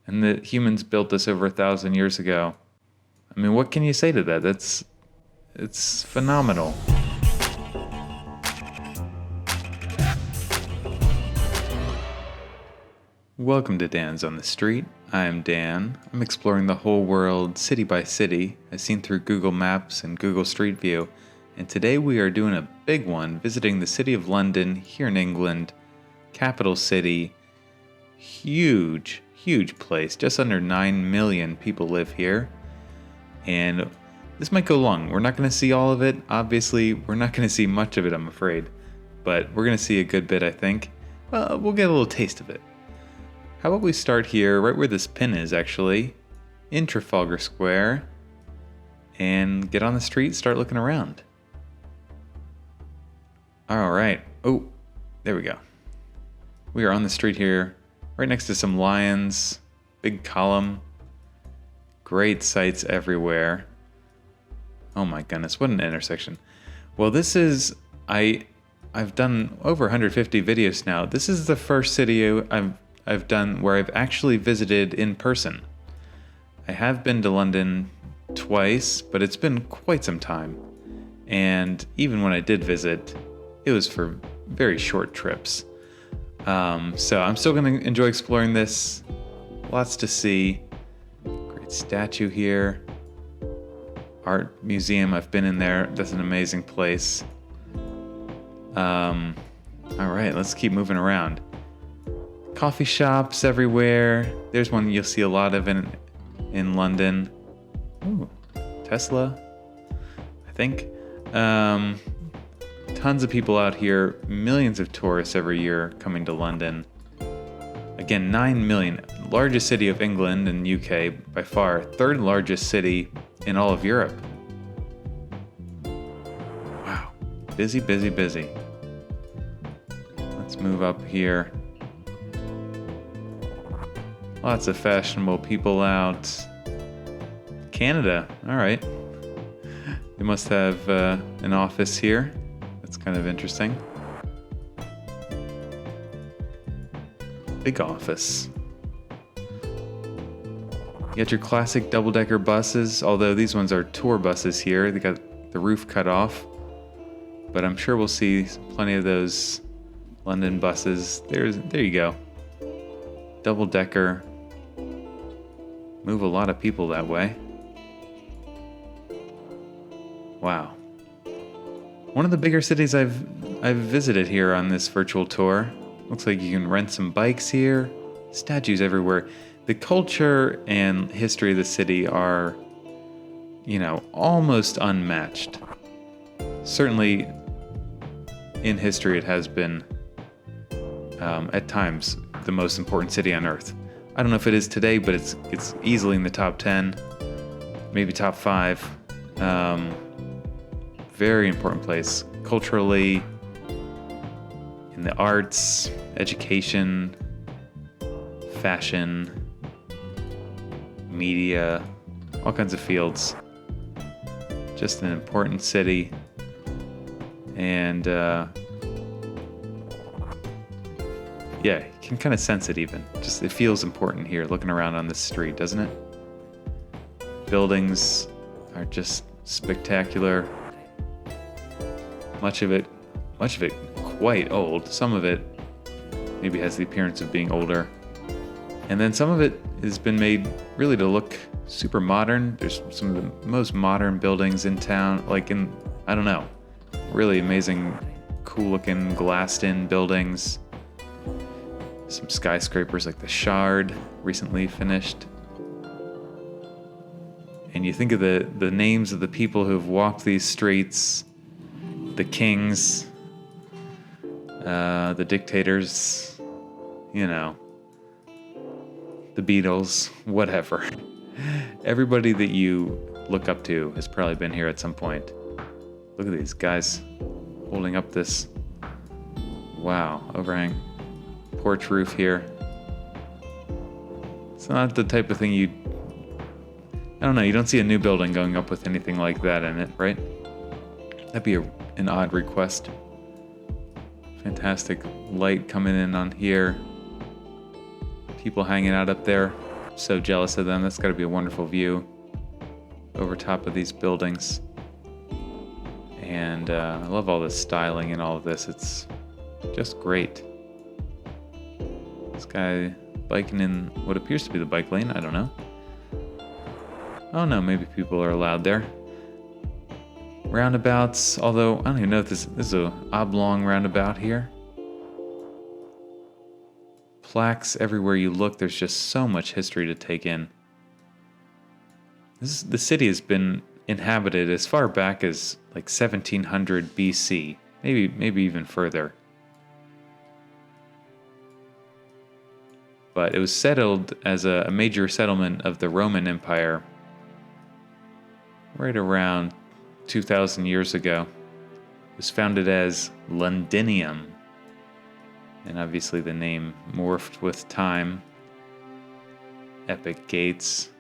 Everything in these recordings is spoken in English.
And the humans built this over 1,000 years ago. I mean, what can you say to that? It's phenomenal. Welcome to Dan's on the Street. I'm Dan. I'm exploring the whole world city by city, as seen through Google Maps and Google Street View. And today we are doing a big one, visiting the city of London here in England, capital city. Huge place. Just under 9 million people live here. And this might go long. We're not going to see all of it. Obviously, we're not going to see much of it, I'm afraid. But we're going to see a good bit, I think. Well, we'll get a little taste of it. How about we start here, right where this pin is, actually, in Trafalgar Square, and get on the street, start looking around. All right. Oh, there we go. We are on the street here, right next to some lions, big column, great sights everywhere. Oh my goodness, what an intersection. Well, this is, I've done over 150 videos now. This is the first city I've done where I've actually visited in person. I have been to London twice, but it's been quite some time. And even when I did visit, it was for very short trips. So I'm still going to enjoy exploring this. Lots to see. Great statue here. Art museum, I've been in there. That's an amazing place. All right, let's keep moving around. Coffee shops everywhere. There's one you'll see a lot of in London. Ooh, Tesla, I think. Tons of people out here. Millions of tourists every year coming to London. Again, 9 million. Largest city of England and UK by far. Third largest city in all of Europe. Wow. Busy. Let's move up here. Lots of fashionable people out. Canada, all right. They must have an office here. That's kind of interesting. Big office. You got your classic double-decker buses, although these ones are tour buses here. They got the roof cut off. But I'm sure we'll see plenty of those London buses. There you go. Double-decker. Move a lot of people that way. Wow. One of the bigger cities I've visited here on this virtual tour. Looks like you can rent some bikes here. Statues everywhere. The culture and history of the city are, almost unmatched. Certainly in history it has been, at times, the most important city on earth. I don't know if it is today, but it's easily in the top 10, maybe top 5. Very important place culturally, in the arts, education, fashion, media, all kinds of fields. Just an important city. And yeah, you can kind of sense it even. Just it feels important here looking around on this street, doesn't it? Buildings are just spectacular. Much of it quite old. Some of it maybe has the appearance of being older. And then some of it has been made really to look super modern. There's some of the most modern buildings in town, really amazing, cool looking glassed in buildings. Some skyscrapers like the Shard, recently finished. And you think of the names of the people who've walked these streets, the kings, the dictators, the Beatles, whatever. Everybody that you look up to has probably been here at some point. Look at these guys holding up this, overhang porch roof here. It's not the type of thing you don't see a new building going up with anything like that in it, right? That'd be an odd request. Fantastic light coming in on here. People hanging out up there. so jealous of them. That's got to be a wonderful view over top of these buildings. And I love all the styling and all of this. It's just great. This guy biking in what appears to be the bike lane. I don't know. Oh no, maybe people are allowed there. Roundabouts, although I don't even know if this is an oblong roundabout here. Plaques everywhere you look. There's just so much history to take in. The city has been inhabited as far back as like 1700 BC, maybe even further. But it was settled as a major settlement of the Roman Empire right around 2,000 years ago. It was founded as Londinium. And obviously the name morphed with time. Epic gates,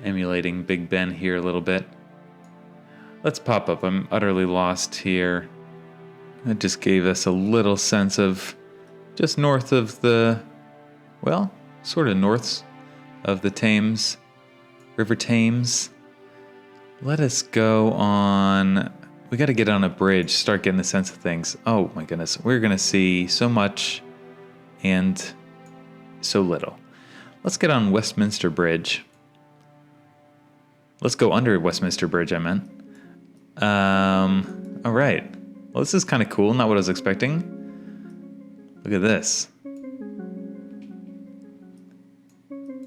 emulating Big Ben here a little bit. Let's pop up. I'm utterly lost here. It just gave us a little sense of just north of the, well, sort of north of the Thames, River Thames. Let us go on. We got to get on a bridge, start getting a sense of things. Oh my goodness, we're going to see so much and so little. Let's get on Westminster Bridge. Let's go under Westminster Bridge, I meant. All right. Well, this is kind of cool, not what I was expecting. Look at this.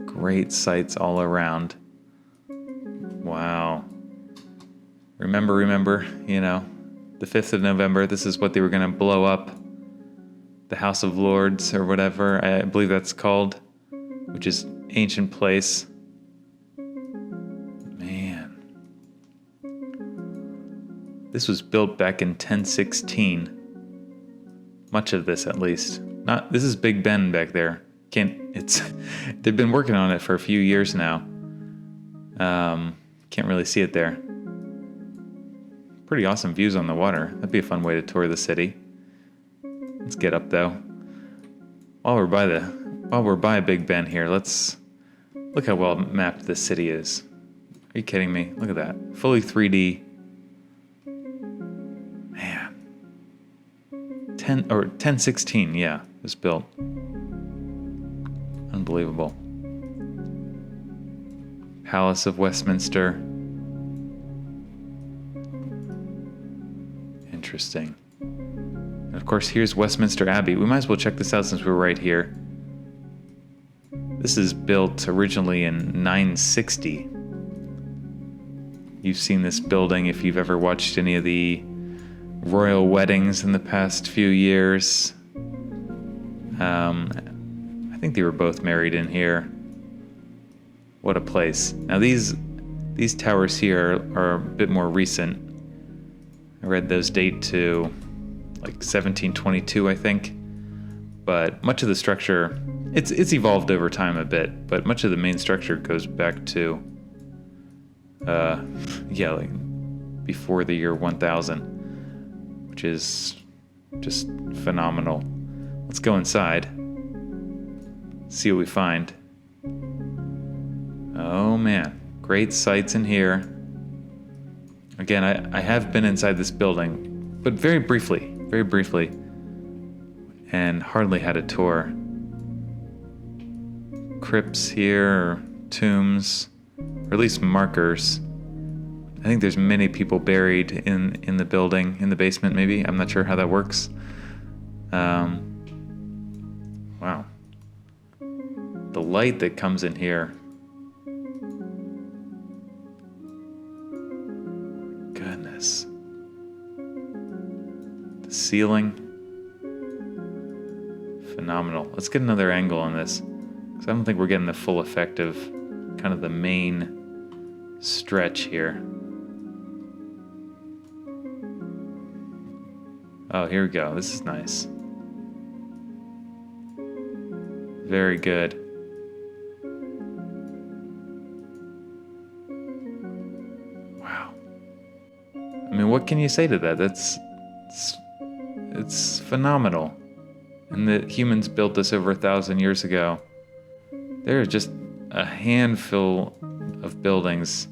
Great sights all around. Wow. Remember, you know, the 5th of November, this is what they were going to blow up. The House of Lords or whatever, I believe that's called, which is ancient place. Man. This was built back in 1016. Much of this, at least. This is Big Ben back there. They've been working on it for a few years now. Can't really see it there. Pretty awesome views on the water. That'd be a fun way to tour the city. Let's get up though. While we're by Big Ben here, let's look how well mapped this city is. Are you kidding me? Look at that. Fully 3D. Man. 1016, yeah, it was built. Unbelievable. Palace of Westminster. Interesting. And of course, here's Westminster Abbey. We might as well check this out since we're right here. This is built originally in 960. You've seen this building if you've ever watched any of the royal weddings in the past few years. I think they were both married in here. What a place. Now these towers here are a bit more recent. I read those date to like 1722, I think. But much of the structure, it's evolved over time a bit, but much of the main structure goes back to, like before the year 1000, which is just phenomenal. Let's go inside, see what we find. Oh man, great sights in here. Again, I have been inside this building, but very briefly, and hardly had a tour. Crypts here, or tombs, or at least markers. I think there's many people buried in the building, in the basement maybe. I'm not sure how that works. Wow. The light that comes in here. Goodness. The ceiling. Phenomenal. Let's get another angle on this, because I don't think we're getting the full effect of kind of the main stretch here. Oh, here we go. This is nice. Very good. Wow. I mean, what can you say to that? It's phenomenal. And that humans built this over 1,000 years ago. There are just a handful of buildings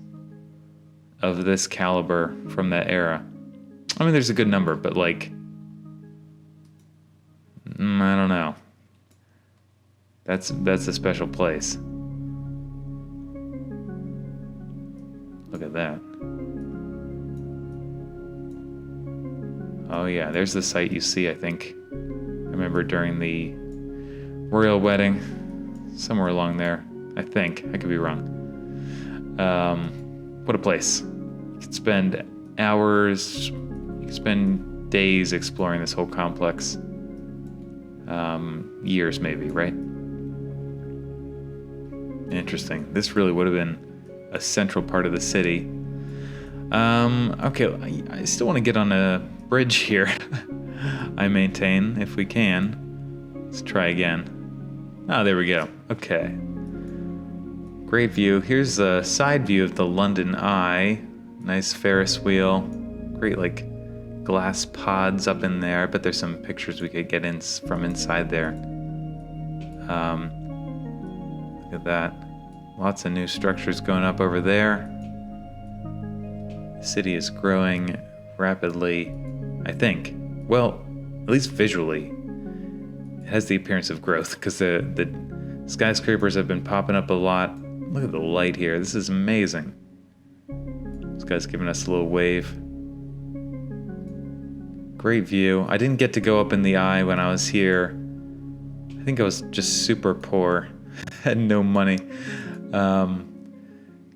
of this caliber from that era. I mean, there's a good number, but like, I don't know. That's a special place. Look at that. Oh yeah, there's the site you see, I think. I remember during the royal wedding, somewhere along there. I think. I could be wrong. What a place. You could spend hours, you could spend days exploring this whole complex. Years maybe, right? Interesting. This really would have been a central part of the city. Okay, I still want to get on a bridge here. I maintain, if we can. Let's try again. Oh, there we go. Okay. Great view. Here's a side view of the London Eye. Nice Ferris wheel. Great, like, glass pods up in there. I bet there's some pictures we could get in from inside there. Look at that. Lots of new structures going up over there. The city is growing rapidly, I think. Well, at least visually. It has the appearance of growth because the skyscrapers have been popping up a lot. Look at the light here. This is amazing. This guy's giving us a little wave. Great view. I didn't get to go up in the eye when I was here. I think I was just super poor. Had no money.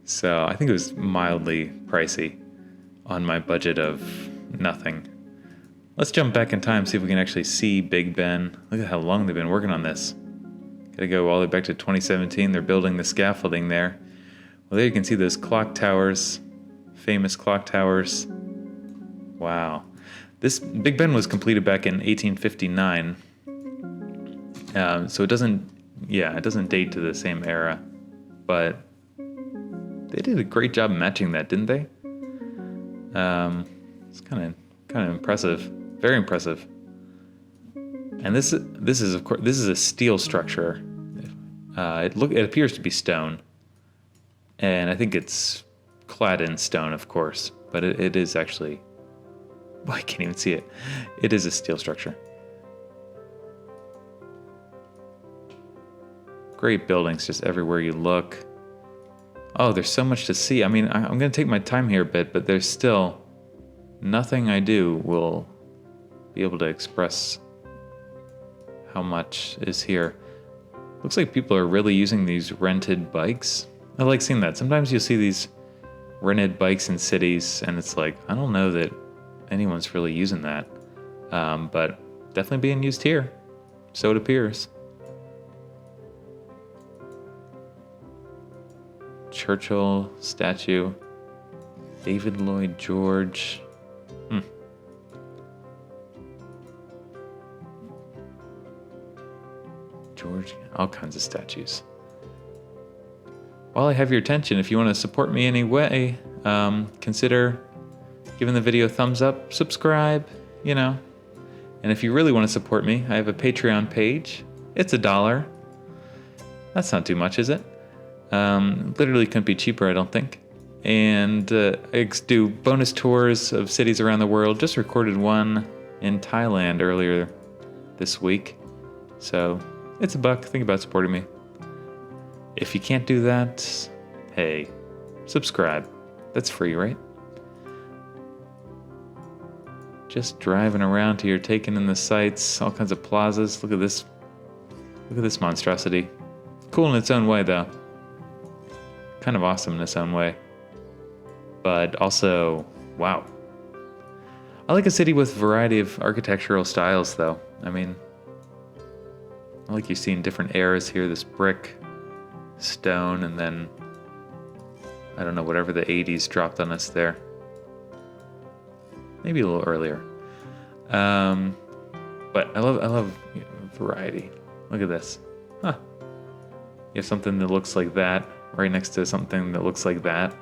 So I think it was mildly pricey on my budget of nothing. Let's jump back in time, see if we can actually see Big Ben. Look at how long they've been working on this. Gotta go all the way back to 2017. They're building the scaffolding there. Well, there you can see those clock towers. Famous clock towers. Wow. This Big Ben was completed back in 1859. So it doesn't date to the same era. But they did a great job matching that, didn't they? It's kind of impressive. Very impressive. And this is of course a steel structure. It appears to be stone, and I think it's clad in stone, of course. But it is actually. Well, I can't even see it. It is a steel structure. Great buildings just everywhere you look. Oh, there's so much to see. I mean, I'm going to take my time here a bit, but there's still nothing I do will be able to express how much is here. Looks like people are really using these rented bikes. I like seeing that. Sometimes you'll see these rented bikes in cities, and it's like, I don't know that anyone's really using that. But definitely being used here. So it appears. Churchill statue. David Lloyd George. George, all kinds of statues. While I have your attention, if you want to support me any way, consider giving the video a thumbs up, subscribe, And if you really want to support me, I have a Patreon page. It's $1. That's not too much, is it? Literally couldn't be cheaper, I don't think. And I do bonus tours of cities around the world. Just recorded one in Thailand earlier this week. So it's $1. Think about supporting me. If you can't do that, hey, subscribe. That's free, right? Just driving around here, taking in the sights, all kinds of plazas. Look at this. Look at this monstrosity. Cool in its own way, though. Kind of awesome in its own way. But also, wow. I like a city with variety of architectural styles, though. I mean, I like you seeing different eras here. This brick, stone, and then, I don't know, whatever the 80s dropped on us there. Maybe a little earlier. But I love variety. Look at this. Huh. You have something that looks like that right next to something that looks like that.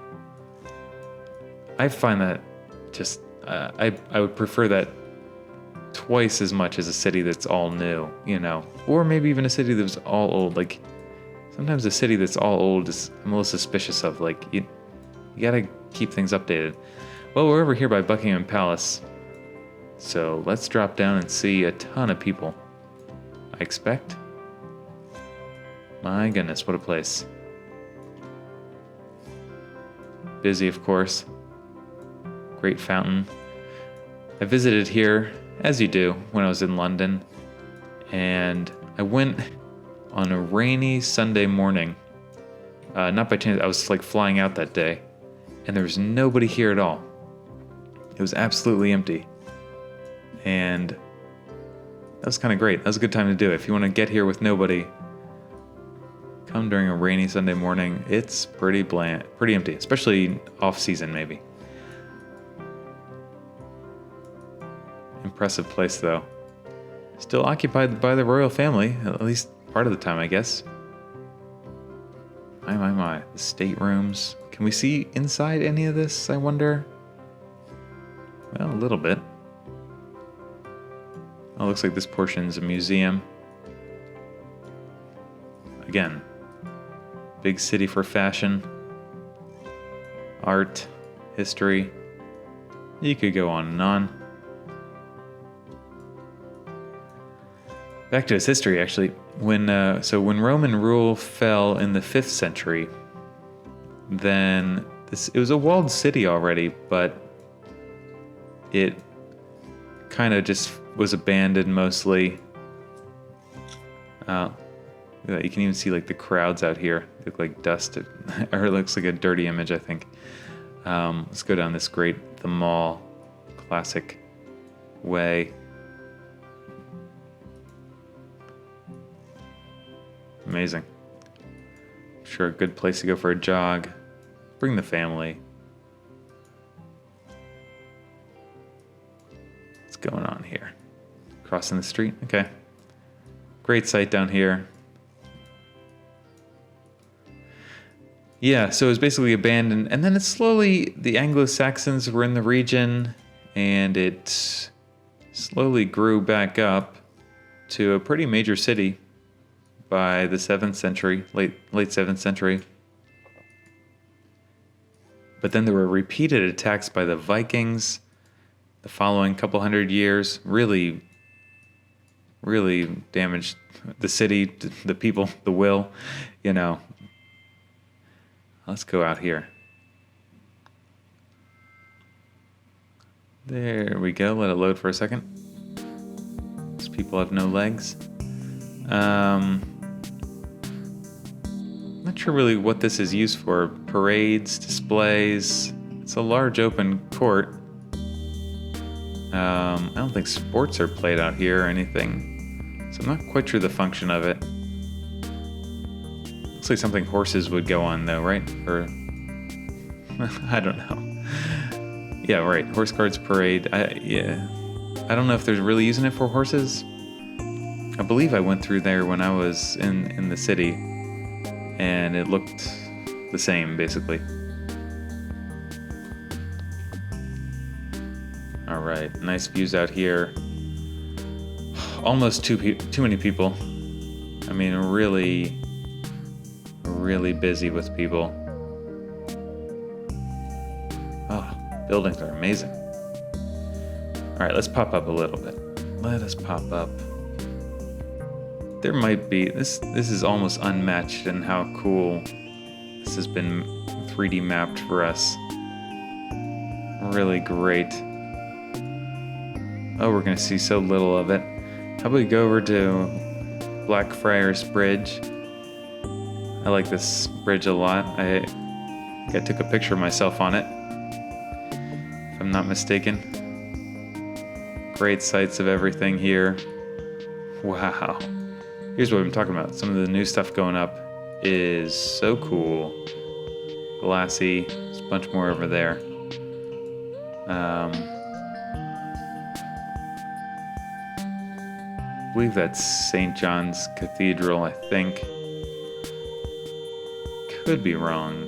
I find that just, I would prefer that twice as much as a city that's all new, Or maybe even a city that's all old. Like, sometimes a city that's all old is I'm a little suspicious of. Like, you gotta keep things updated. Well, we're over here by Buckingham Palace, so let's drop down and see a ton of people, I expect. My goodness, what a place. Busy, of course. Great fountain. I visited here, as you do, when I was in London, and I went on a rainy Sunday morning. Not by chance, I was like flying out that day, and there was nobody here at all. It was absolutely empty. And that was kind of great. That was a good time to do it. If you want to get here with nobody, come during a rainy Sunday morning. It's pretty bland, pretty empty, especially off season maybe. Impressive place though. Still occupied by the royal family, at least part of the time, I guess. My. The staterooms. Can we see inside any of this, I wonder? Well, a little bit. Oh, looks like this portion's a museum. Again, big city for fashion, art, history. You could go on and on. Back to its history, actually. When Roman rule fell in the 5th century, then it was a walled city already, but it kind of just was abandoned mostly. You can even see like the crowds out here. They look like dust, or it looks like a dirty image, I think. Let's go down this the mall, classic way. Amazing. Sure, a good place to go for a jog. Bring the family. What's going on here? Crossing the street? Okay. Great sight down here. Yeah, so it was basically abandoned. And then the Anglo-Saxons were in the region, and it slowly grew back up to a pretty major city by the 7th century, late 7th century. But then there were repeated attacks by the Vikings the following couple hundred years. Really damaged the city, the people, the will, Let's go out here. There we go. Let it load for a second. These people have no legs. Not sure really what this is used for. Parades, displays. It's a large open court. I don't think sports are played out here or anything, so I'm not quite sure the function of it. Looks like something horses would go on though, right? Or I don't know. Yeah, right. Horse carts parade. I don't know if they're really using it for horses. I believe I went through there when I was in the city, and it looked the same, basically. All right, nice views out here. Almost too many people. I mean, really busy with people. Oh, buildings are amazing. All right, let's pop up a little bit. Let us pop up. There might be, this is almost unmatched in how cool this has been 3D mapped for us. Really great. Oh, we're gonna see so little of it. How about we go over to Blackfriars Bridge? I like this bridge a lot. I took a picture of myself on it, if I'm not mistaken. Great sights of everything here. Wow. Here's what I'm talking about. Some of the new stuff going up is so cool. Glassy. There's a bunch more over there. I believe that's St. John's Cathedral, I think. Could be wrong.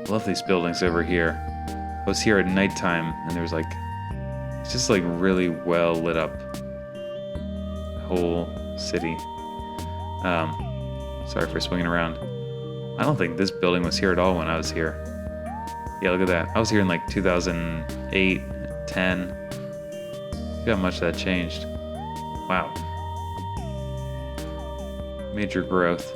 Love these buildings over here. I was here at nighttime, and there was it's just really well lit up. The whole city. Sorry for swinging around. I don't think this building was here at all when I was here. Yeah, look at that. I was here in like 2008, 10. Look how much that changed. Wow. Major growth.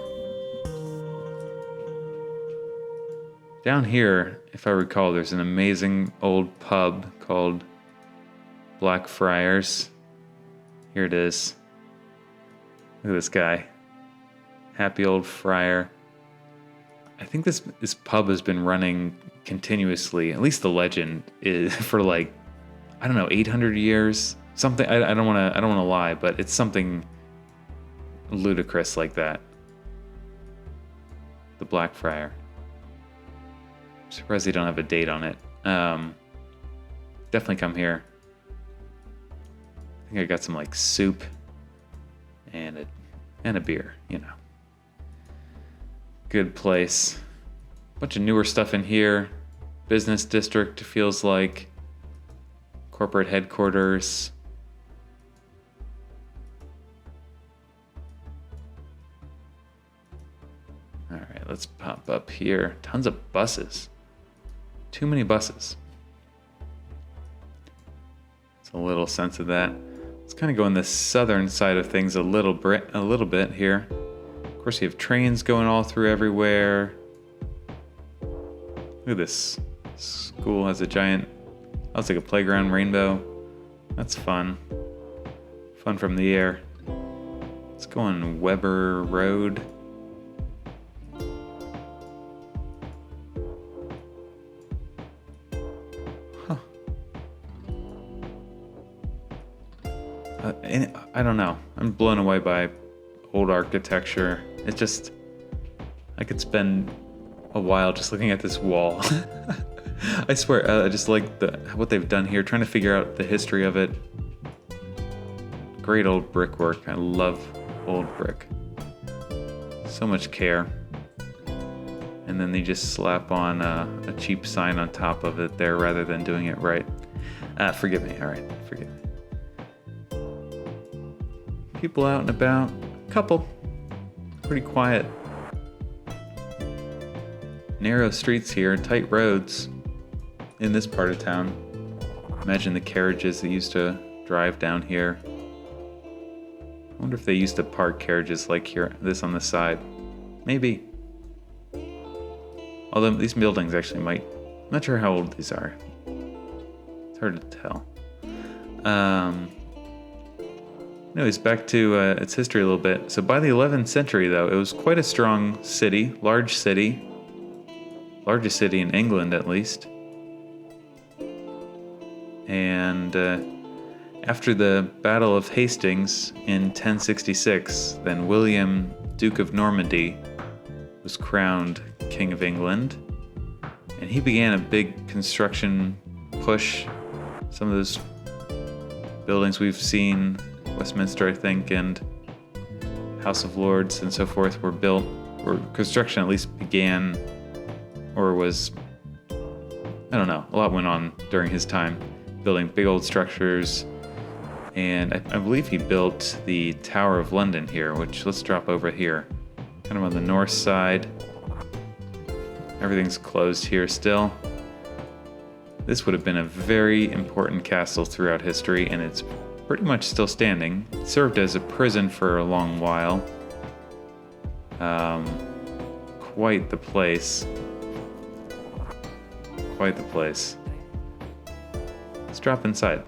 Down here, if I recall, there's an amazing old pub called Blackfriars. Here it is. Look at this guy. Happy old friar. I think this pub has been running continuously, at least the legend is, for like, I don't know, 800 years? Something, I don't want to lie, but it's something ludicrous like that. The Blackfriar. I'm surprised they don't have a date on it. Definitely come here. I think I got some like soup and a beer, you know. Good place. Bunch of newer stuff in here. Business district feels like. Corporate headquarters. All right, let's pop up here. Tons of buses. Too many buses. It's a little sense of that. Let's kind of go on the southern side of things a little bit here. Of course, you have trains going all through everywhere. Look at this. School has a giant, that's like a playground rainbow. That's fun. Fun from the air. Let's go on Weber Road. Huh. I don't know. I'm blown away by old architecture. It's just, I could spend a while just looking at this wall. I swear, I just like what they've done here, trying to figure out the history of it. Great old brickwork. I love old brick. So much care. And then they just slap on a cheap sign on top of it there rather than doing it right. Forgive me. All right, forgive me. People out and about. Couple. Pretty quiet. Narrow streets here, tight roads in this part of town. Imagine the carriages that used to drive down here. I wonder if they used to park carriages like this on the side. Maybe. Although these buildings actually might. I'm not sure how old these are. It's hard to tell. Anyways, back to its history a little bit. So by the 11th century, though, it was quite a strong city, largest city in England at least. And after the Battle of Hastings in 1066, then William, Duke of Normandy, was crowned King of England. And he began a big construction push. Some of those buildings we've seen, Westminster, I think, and House of Lords and so forth, were built, or construction at least began, or was, I don't know, a lot went on during his time, building big old structures. And I believe he built the Tower of London here, which, let's drop over here, kind of on the north side. Everything's closed here still. This would have been a very important castle throughout history, and it's pretty much still standing. It served as a prison for a long while. Quite the place. Quite the place. Let's drop inside.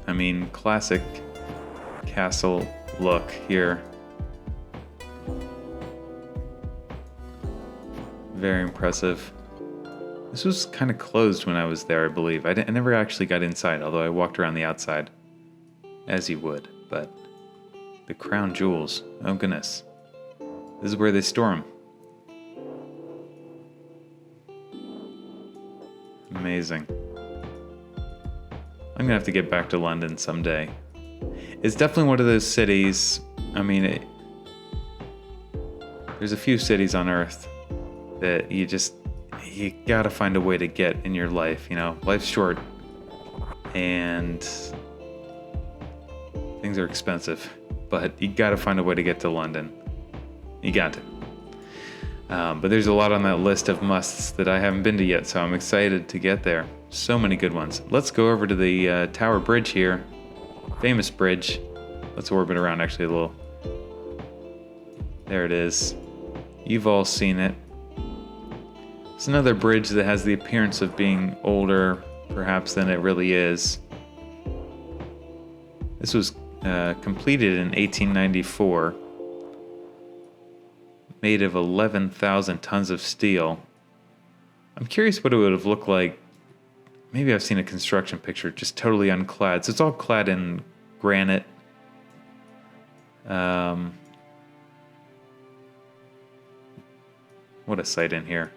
I mean, classic castle look here. Very impressive. This was kind of closed when I was there, I believe. I never actually got inside, although I walked around the outside, as you would. But the crown jewels, oh goodness. This is where they store them. Amazing. I'm gonna have to get back to London someday. It's definitely one of those cities, I mean, there's a few cities on Earth that you gotta find a way to get in your life, you know? Life's short, and things are expensive. but you got to find a way to get to London. You got to. But there's a lot on that list of musts that I haven't been to yet, so I'm excited to get there. So many good ones. Let's go over to the Tower Bridge here. Famous bridge. Let's orbit around actually a little. There it is. You've all seen it. It's another bridge that has the appearance of being older, perhaps, than it really is. This was completed in 1894. Made of 11,000 tons of steel. I'm curious what it would have looked like. Maybe I've seen a construction picture, just totally unclad. So it's all clad in granite. What a sight in here.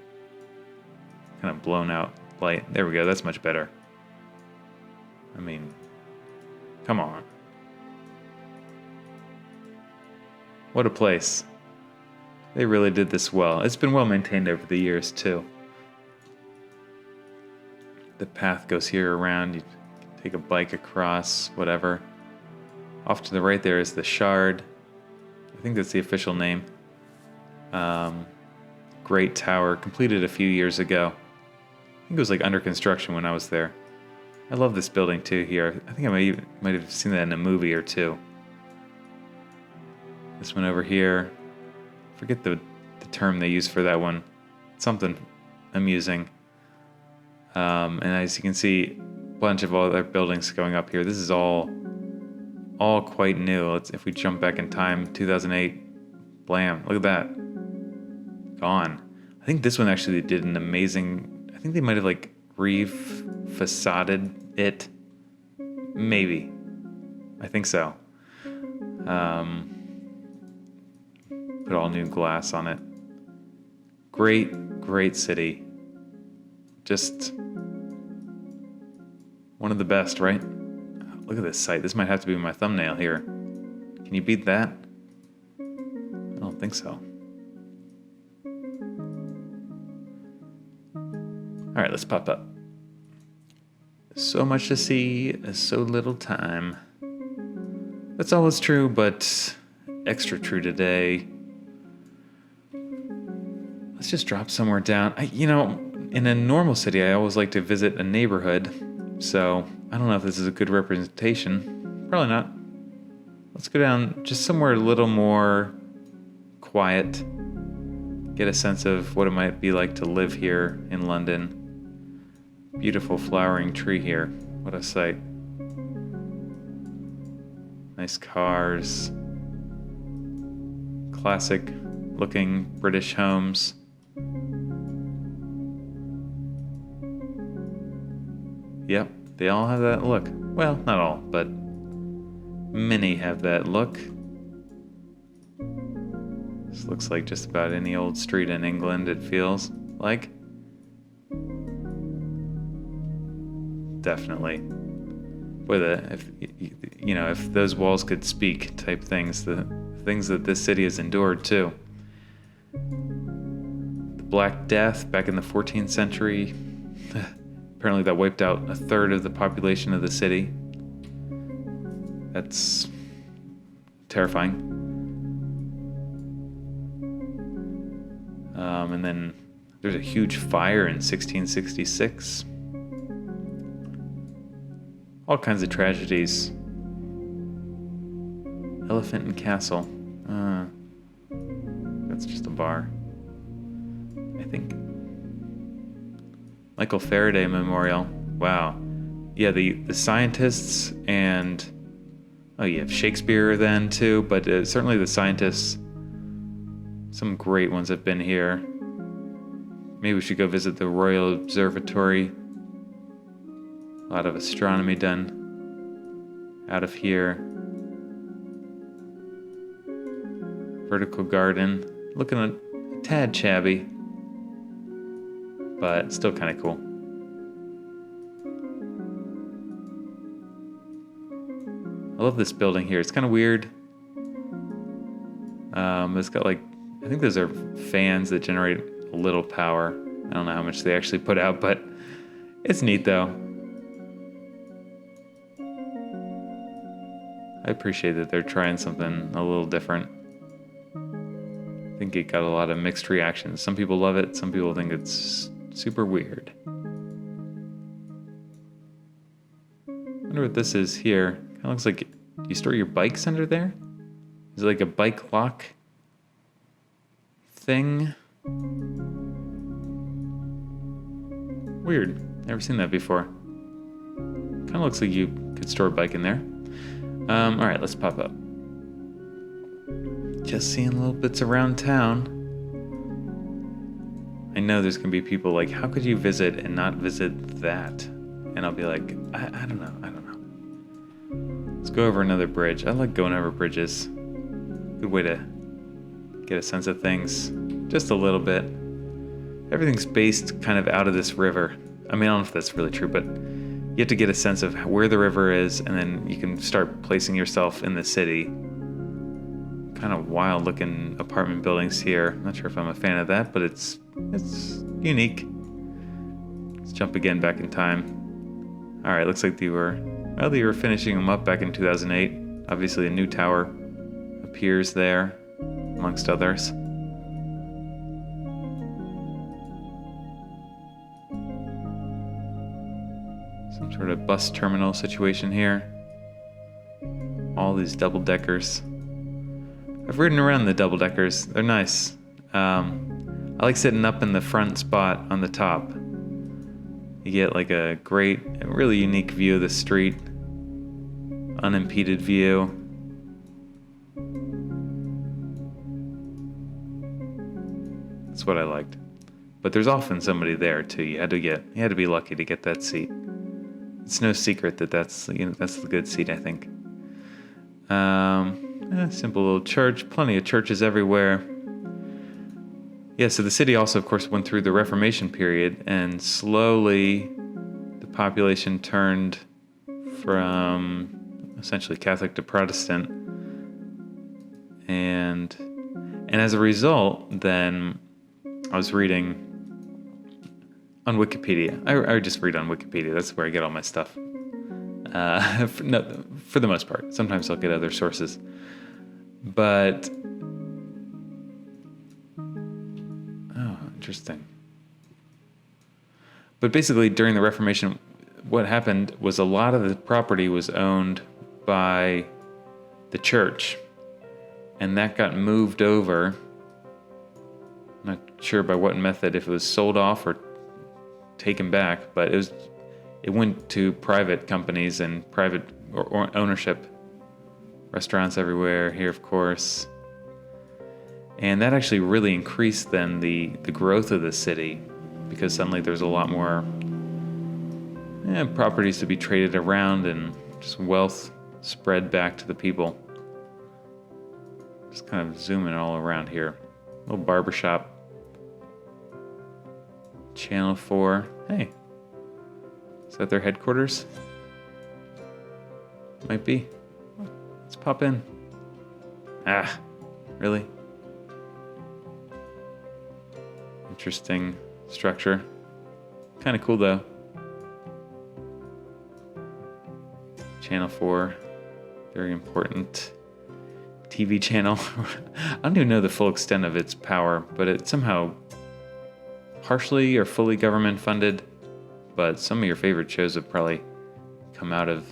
Kind of blown out light. There we go, that's much better. I mean, come on. What a place. They really did this well. It's been well maintained over the years, too. The path goes here around. You take a bike across, whatever. Off to the right there is the Shard. I think that's the official name. Great tower, completed a few years ago. I think it was like under construction when I was there. I love this building, too, here. I think I might have seen that in a movie or two. This one over here. Forget the term they use for that one. Something amusing. And as you can see, a bunch of other buildings going up here. This is all quite new. If we jump back in time, 2008, blam, look at that. Gone. I think this one actually did an amazing, I think they might have like re-facaded it. Maybe. I think so. Put all new glass on it. Great city. Just one of the best, right? Look at this site. This might have to be my thumbnail here. Can you beat that? I don't think so. All right, let's pop up. So much to see, so little time. That's always true, but extra true today. Let's just drop somewhere down. In a normal city, I always like to visit a neighborhood. So I don't know if this is a good representation. Probably not. Let's go down just somewhere a little more quiet. Get a sense of what it might be like to live here in London. Beautiful flowering tree here. What a sight. Nice cars. Classic looking British homes. Yep, they all have that look. Well, not all, but many have that look. This looks like just about any old street in England, it feels like. Definitely. If those walls could speak type things, the things that this city has endured too. The Black Death back in the 14th century. Apparently that wiped out a third of the population of the city. That's terrifying. And then there's a huge fire in 1666. All kinds of tragedies. Elephant and Castle. That's just a bar, I think. Michael Faraday Memorial. Wow. Yeah, the scientists and... Oh, you have Shakespeare then, too, but certainly the scientists, some great ones have been here. Maybe we should go visit the Royal Observatory. A lot of astronomy done out of here. Vertical Garden. Looking a tad shabby, but still kind of cool. I love this building here. It's kind of weird. It's got I think those are fans that generate a little power. I don't know how much they actually put out, but it's neat though. I appreciate that they're trying something a little different. I think it got a lot of mixed reactions. Some people love it, some people think it's super weird. I wonder what this is here. Kind of looks like, do you store your bikes under there? Is it like a bike lock thing? Weird. Never seen that before. Kind of looks like you could store a bike in there. All right, let's pop up. Just seeing little bits around town. I know there's gonna be people like, how could you visit and not visit that? And I'll be like, I don't know. Let's go over another bridge. I like going over bridges. Good way to get a sense of things. Just a little bit. Everything's based kind of out of this river. I mean, I don't know if that's really true, but you have to get a sense of where the river is, and then you can start placing yourself in the city. Kind of wild looking apartment buildings here. Not sure if I'm a fan of that, but it's unique. Let's jump again back in time. All right, looks like they were finishing them up back in 2008. Obviously a new tower appears there, amongst others. Some sort of bus terminal situation here. All these double-deckers. I've ridden around the double-deckers. They're nice. I like sitting up in the front spot on the top. You get like a great, really unique view of the street. Unimpeded view. That's what I liked. But there's often somebody there too. You had to be lucky to get that seat. It's no secret that's the good seat, I think. Simple little church. Plenty of churches everywhere. Yeah, so the city also, of course, went through the Reformation period, and slowly the population turned from essentially Catholic to Protestant. And as a result, then I was reading on Wikipedia. I just read on Wikipedia. That's where I get all my stuff. For the most part. Sometimes I'll get other sources. But interesting. But basically, during the Reformation, what happened was a lot of the property was owned by the church, and that got moved over. I'm not sure by what method, if it was sold off or taken back, but it went to private companies and private or ownership. Restaurants everywhere here, of course. And that actually really increased then the growth of the city, because suddenly there's a lot more properties to be traded around and just wealth spread back to the people. Just kind of zooming all around here. Little barbershop. Channel 4. Hey. Is that their headquarters? Might be. Let's pop in. Really? Interesting structure. Kind of cool though. Channel 4. Very important TV channel. I don't even know the full extent of its power, but it's somehow partially or fully government funded. But some of your favorite shows have probably come out of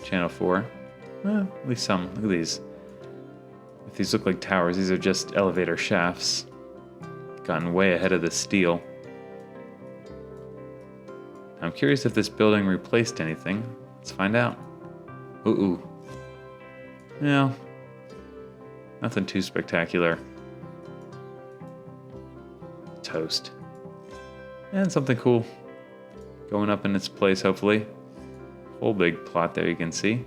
Channel 4. At least some. Look at these. If these look like towers, these are just elevator shafts. Gotten way ahead of the steel. I'm curious if this building replaced anything. Let's find out. Ooh. No. Nothing too spectacular. Toast. And something cool going up in its place, hopefully. Whole big plot there you can see.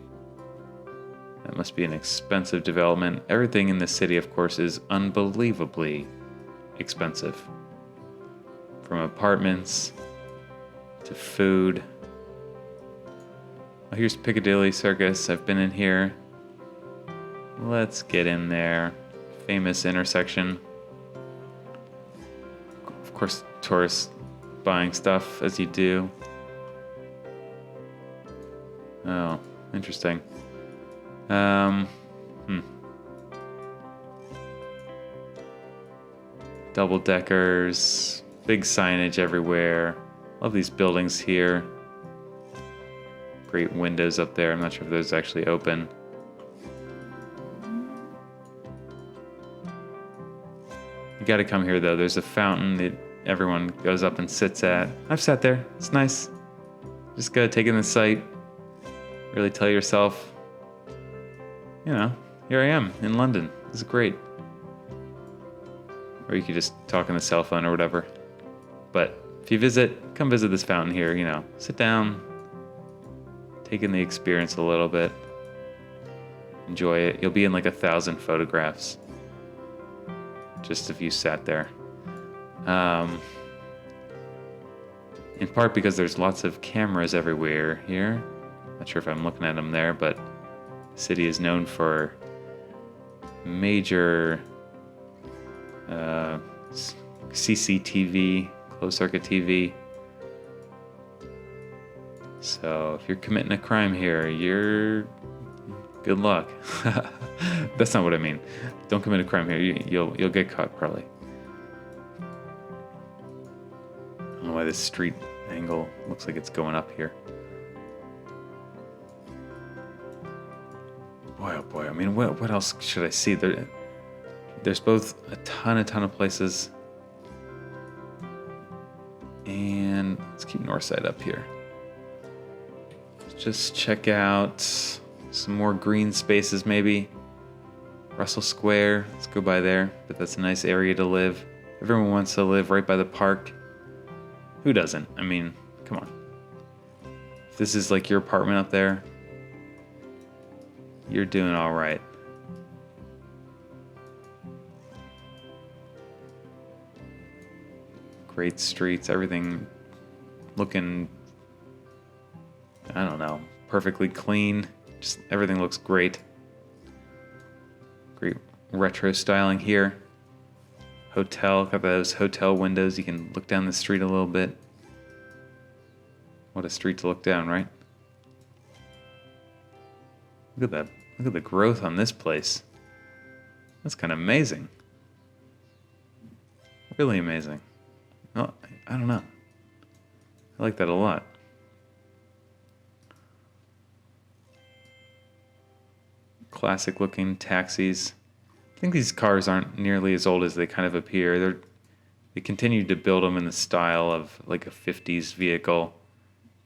That must be an expensive development. Everything in this city, of course, is unbelievably expensive. From apartments to food. Oh, here's Piccadilly Circus. I've been in here. Let's get in there. Famous intersection. Of course, tourists buying stuff as you do. Oh, interesting. Um, hmm. Double deckers, big signage everywhere. Love these buildings here. Great windows up there. I'm not sure if those actually open. You gotta come here though. There's a fountain that everyone goes up and sits at. I've sat there. It's nice. Just gotta take in the sight. Really tell yourself, you know, here I am in London. This is great. Or you could just talk on the cell phone or whatever. But if you visit, come visit this fountain here, you know. Sit down, take in the experience a little bit. Enjoy it. You'll be in like 1,000 photographs. Just if you sat there. In part because there's lots of cameras everywhere here. Not sure if I'm looking at them there, but the city is known for major CCTV, closed circuit TV. So if you're committing a crime here, you're good luck. That's not what I mean. Don't commit a crime here. You'll get caught probably. I don't know why this street angle looks like it's going up here. Boy, oh boy. I mean, what else should I see? There's both a ton of places. And let's keep north side up here. Just check out some more green spaces maybe. Russell Square, let's go by there. But that's a nice area to live. Everyone wants to live right by the park. Who doesn't? I mean, come on. If this is like your apartment up there, you're doing all right. Great streets, everything looking, I don't know, perfectly clean. Just everything looks great. Great retro styling here. Hotel, got those hotel windows. You can look down the street a little bit. What a street to look down, right? Look at that. Look at the growth on this place. That's kind of amazing. Really amazing. Well, I don't know. I like that a lot. Classic looking taxis. I think these cars aren't nearly as old as they kind of appear. They continue to build them in the style of like a 50s vehicle,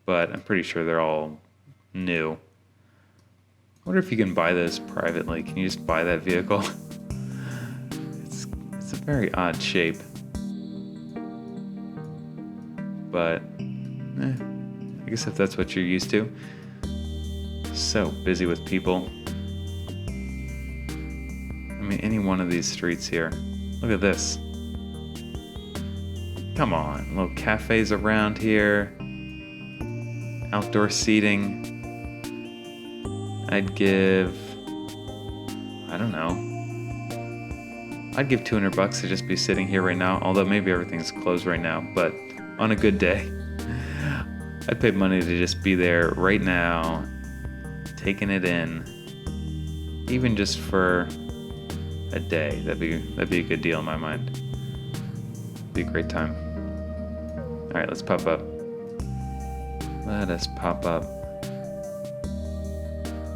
but I'm pretty sure they're all new. I wonder if you can buy those privately. Can you just buy that vehicle? It's a very odd shape. But, I guess if that's what you're used to. So busy with people. I mean, any one of these streets here. Look at this. Come on, little cafes around here. Outdoor seating. I'd give, I don't know. I'd give $200 to just be sitting here right now, although maybe everything's closed right now, but on a good day, I'd pay money to just be there right now, taking it in, even just for a day. That'd be a good deal in my mind. Be a great time. All right, let's pop up. Let us pop up.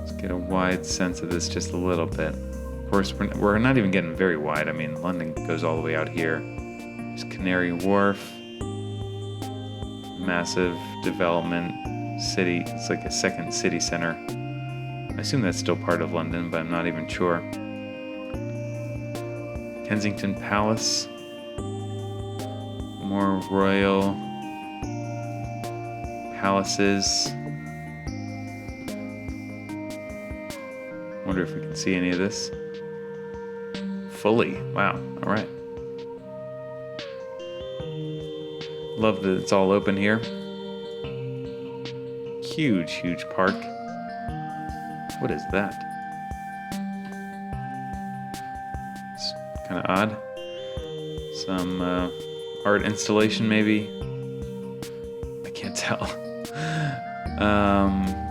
Let's get a wide sense of this just a little bit. Of course, we're not even getting very wide. I mean, London goes all the way out here. There's Canary Wharf. Massive development city. It's like a second city center. I assume that's still part of London, but I'm not even sure. Kensington Palace. More royal palaces. Wonder if we can see any of this. Fully. Wow. All right. Love that it's all open here. Huge park. What is that? It's kind of odd. Some art installation maybe. I can't tell.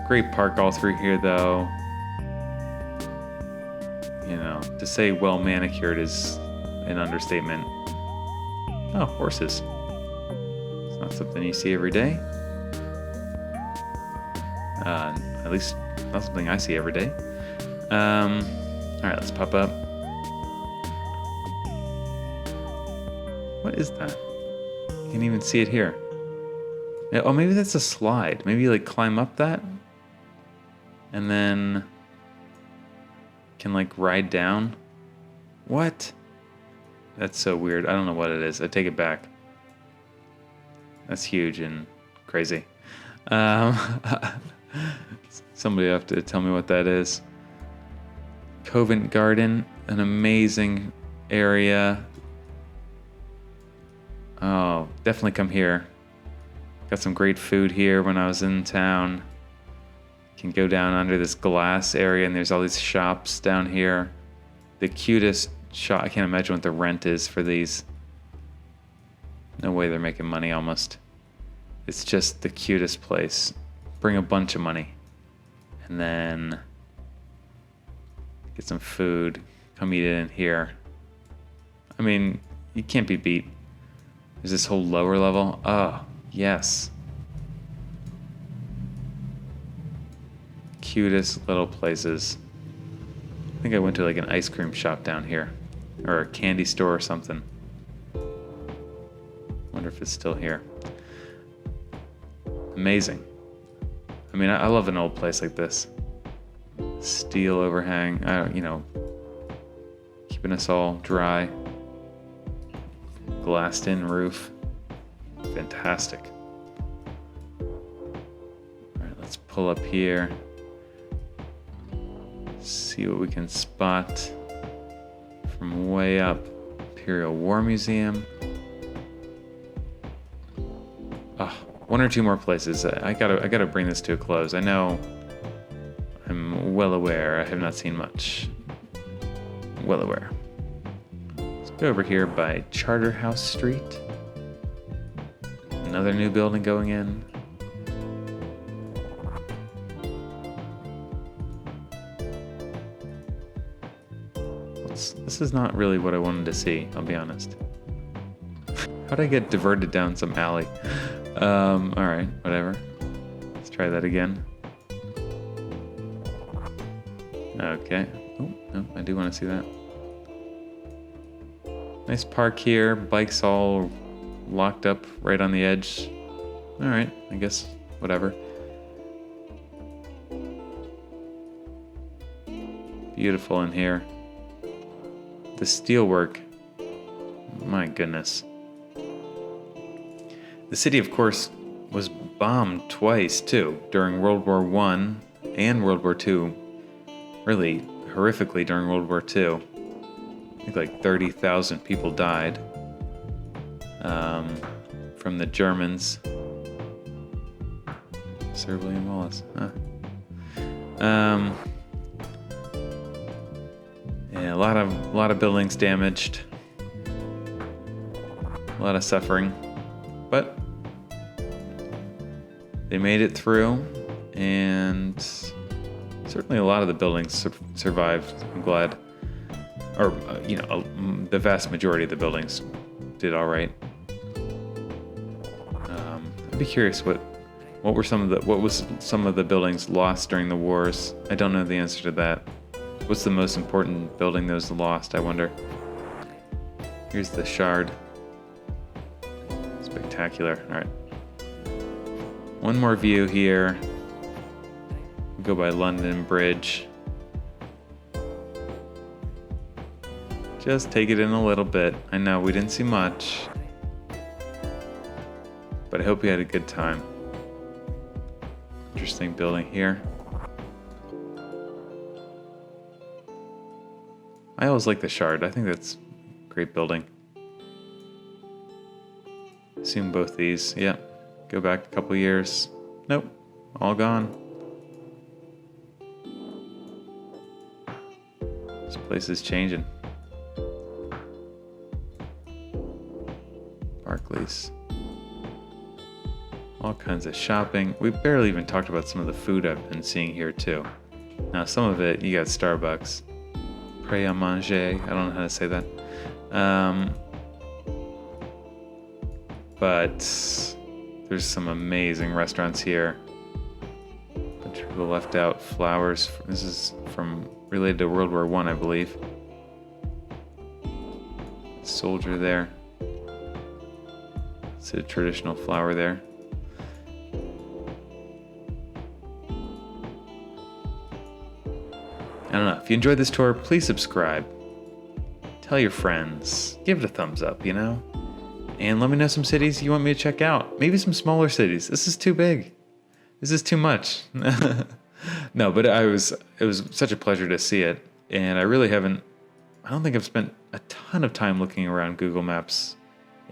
Great park all through here though. to say well manicured is an understatement. Oh, horses. It's not something you see every day. At least not something I see every day. All right, let's pop up. What is that? Can't even see it here. Oh, maybe that's a slide. Maybe you like climb up that and then can like ride down. What? That's so weird. I don't know what it is. I take it back. That's huge and crazy. Somebody have to tell me what that is. Covent Garden, an amazing area. Oh, definitely come here. Got some great food here when I was in town. Can go down under this glass area and there's all these shops down here. The cutest shop. I can't imagine what the rent is for these. No way they're making money almost. It's just the cutest place. Bring a bunch of money. And then get some food. Come eat it in here. I mean, you can't be beat. There's this whole lower level. Oh, yes. Cutest little places. I think I went to like an ice cream shop down here. Or a candy store or something. Wonder if it's still here. Amazing. I mean, I love an old place like this. Steel overhang. Keeping us all dry. Glassed in roof. Fantastic. Alright, let's pull up here. See what we can spot from way up. Imperial War Museum. One or two more places. I gotta bring this to a close. I know I'm well aware I have not seen much. Well aware. Let's go over here by Charterhouse Street. Another new building going in. This is not really what I wanted to see, I'll be honest. How'd I get diverted down some alley? Alright, whatever. Let's try that again. Okay. Oh, no, I do want to see that. Nice park here. Bikes all locked up right on the edge. Alright, I guess, whatever. Beautiful in here. The steelwork. My goodness. The city, of course, was bombed twice, too, during World War I and World War II. Really horrifically during World War II. I think like 30,000 people died from the Germans. Sir William Wallace. Huh. Yeah, a lot of buildings damaged. A lot of suffering. But they made it through, and certainly a lot of the buildings survived. I'm glad. Or, the vast majority of the buildings did all right. I'd be curious what was some of the buildings lost during the wars. I don't know the answer to that. What's the most important building that was lost, I wonder? Here's the Shard. Spectacular. All right. One more view here. We'll go by London Bridge. Just take it in a little bit. I know we didn't see much, but I hope you had a good time. Interesting building here. I always like the Shard. I think that's a great building. Assume both these. Yeah. Go back a couple years. Nope. All gone. This place is changing. Barclays. All kinds of shopping. We barely even talked about some of the food I've been seeing here too. Now some of it, you got Starbucks. Pré à manger. I don't know how to say that. But there's some amazing restaurants here. Bunch of people left out flowers. This is related to World War I believe. Soldier there. It's a traditional flower there. I don't know. If you enjoyed this tour, please subscribe. Tell your friends. Give it a thumbs up, you know? And let me know some cities you want me to check out. Maybe some smaller cities. This is too big. This is too much. No, but it was such a pleasure to see it. And I don't think I've spent a ton of time looking around Google Maps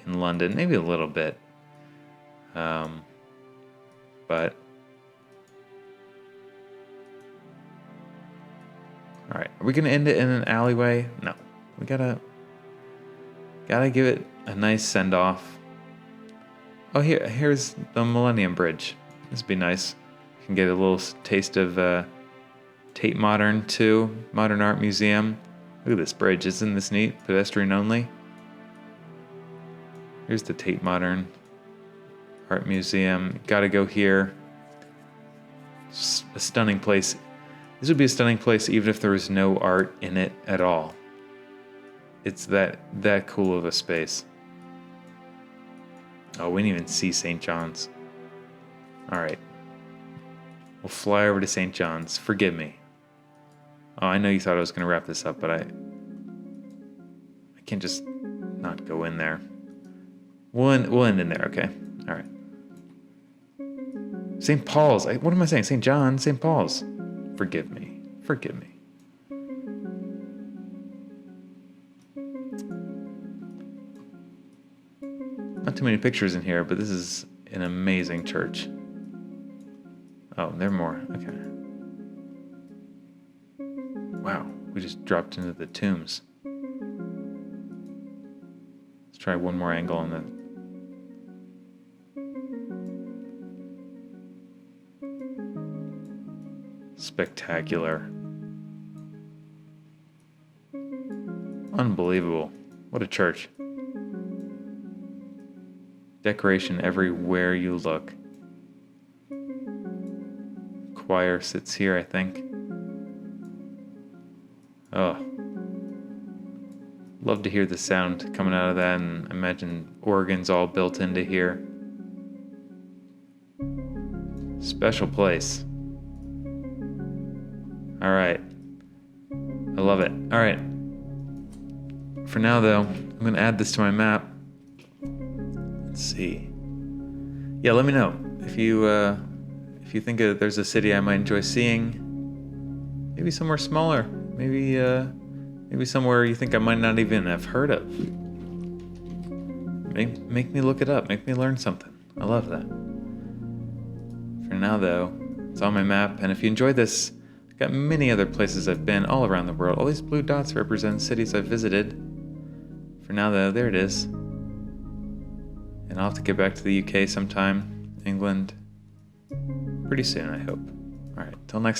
in London. Maybe a little bit. But all right, are we gonna end it in an alleyway? No, we gotta give it a nice send off. Oh, here's the Millennium Bridge. This would be nice. You can get a little taste of Tate Modern Art Museum. Look at this bridge, isn't this neat? Pedestrian only. Here's the Tate Modern Art Museum. Gotta go here. It's a stunning place. This would be a stunning place even if there was no art in it at all. It's that cool of a space. Oh, we didn't even see St. John's. All right. We'll fly over to St. John's. Forgive me. Oh, I know you thought I was going to wrap this up, but I can't just not go in there. We'll end in there, okay? All right. St. Paul's. What am I saying? St. John's, St. Paul's. Forgive me. Forgive me. Not too many pictures in here, but this is an amazing church. Oh, there are more. Okay. Wow, we just dropped into the tombs. Let's try one more angle on the... Spectacular. Unbelievable. What a church. Decoration everywhere you look. Choir sits here, I think. Oh. Love to hear the sound coming out of that, and imagine organs all built into here. Special place. All right. I love it. All right. For now, though, I'm going to add this to my map. Let's see. Yeah, let me know if you think there's a city I might enjoy seeing. Maybe somewhere smaller. Maybe somewhere you think I might not even have heard of. Make me look it up. Make me learn something. I love that. For now, though, it's on my map. And if you enjoyed this, I've got many other places I've been all around the world. All these blue dots represent cities I've visited. For now, though, there it is. And I'll have to get back to the UK sometime. England. Pretty soon, I hope. All right, till next time.